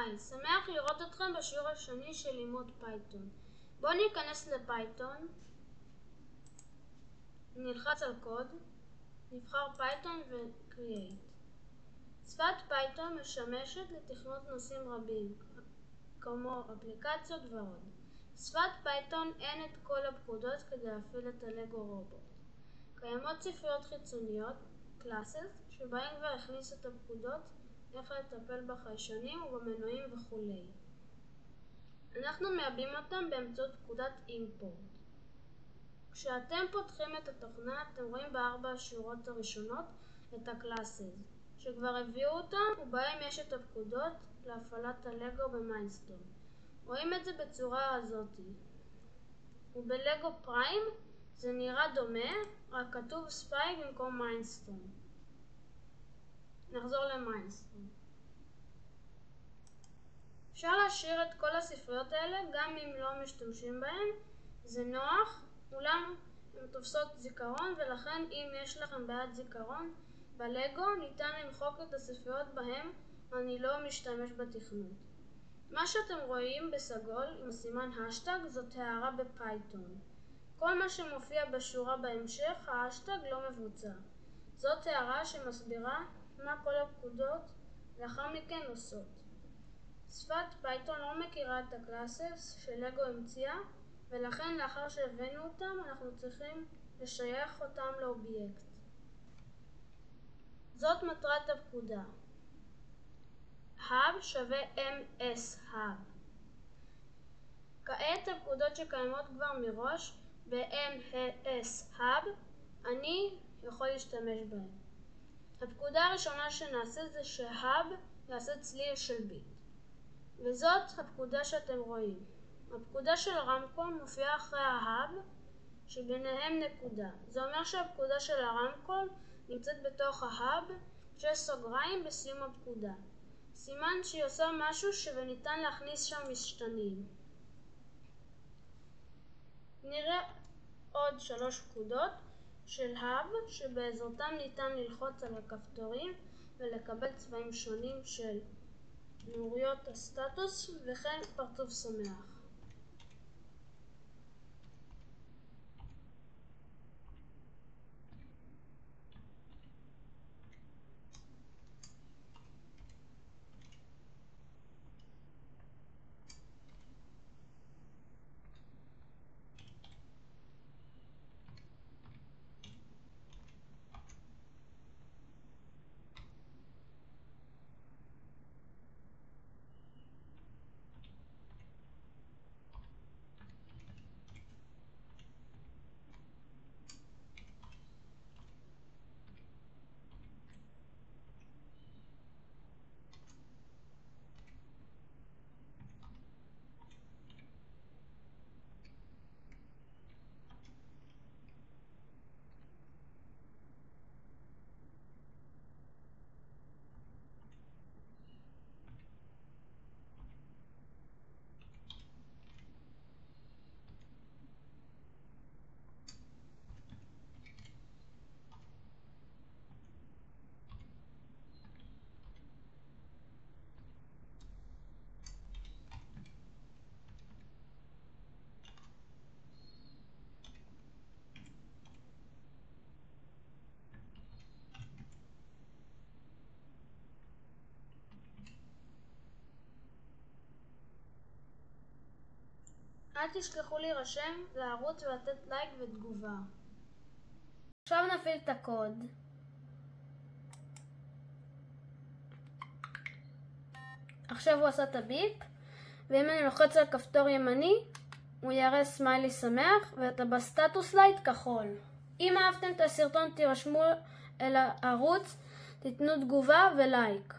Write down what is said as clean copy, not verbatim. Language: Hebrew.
היי, שמח לראות אתכם בשיעור השני של לימוד פייתון. בואו ניכנס לפייתון, נלחץ על קוד, נבחר פייתון ו-Create. שפת פייתון משמשת לתכנות נושאים רבים, כמו אפליקציות ועוד. בשפת פייתון אין את כל הפקודות כדי להפעיל את הלגו רובוט. קיימות ספריות חיצוניות, classes, שבהן כבר הכניס את הפקודות, איך לטפל בחיישנים ובמנועים וכו'. אנחנו מעבים אותם באמצעות פקודת import. כשאתם פותחים את התוכנה, אתם רואים בארבע השורות הראשונות את ה-classes, שכבר הביאו אותם ובהם יש את הפקודות להפעלת הלגו במיינדסטורם. רואים את זה בצורה הזאת. ובלגו פריים זה נראה דומה, רק כתוב ספייק במקום מיינדסטורם. נחזור למיינדסטורם. אפשר להשאיר את כל הספריות האלה גם אם לא משתמשים בהן. זה נוח, אולם הן תופסות זיכרון, ולכן אם יש לכם בעיית זיכרון בלגו ניתן למחוק את הספריות בהן אני לא משתמש בתכנות. מה שאתם רואים בסגול עם הסימן השטג זאת הערה בפייתון. כל מה שמופיע בשורה בהמשך ההשטג לא מבוצע. זאת הערה שמסבירה מה כל הפקודות לאחר מכן עושות. שפת פייתון לא מכירה את הקלאסס שלגו המציאה, ולכן לאחר שהבאנו אותם אנחנו צריכים לשייך אותם לאובייקט. זאת מטרת הפקודה. hub שווה ms hub. כעת הפקודות שקיימות כבר מראש ב-ms hub אני יכול להשתמש בהן. הפקודה הראשונה שנעשה זה שהhub יעשה צליל של ביט. וזאת הפקודה שאתם רואים. הפקודה של הרמקול מופיעה אחרי ההאב שביניהם נקודה. זה אומר שהפקודה של הרמקול נמצאת בתוך ההאב של סוגריים בסיום הפקודה. סימן שהיא עושה משהו וניתן להכניס שם משתנים. נראה עוד 3 פקודות של האב שבעזרתם ניתן ללחוץ על הכפתורים ולקבל צבעים שונים של נוריות הסטטוס וכן פרצוף שמח. אל תשכחו להירשם לערוץ ולתת לייק ותגובה. עכשיו נפעיל את הקוד. עכשיו הוא עשה את הביפ, ואם אני לוחץ על כפתור ימני הוא יראה סמיילי שמח ואתה בסטטוס לייט כחול. אם אהבתם את הסרטון תירשמו אל הערוץ, תיתנו תגובה ולייק.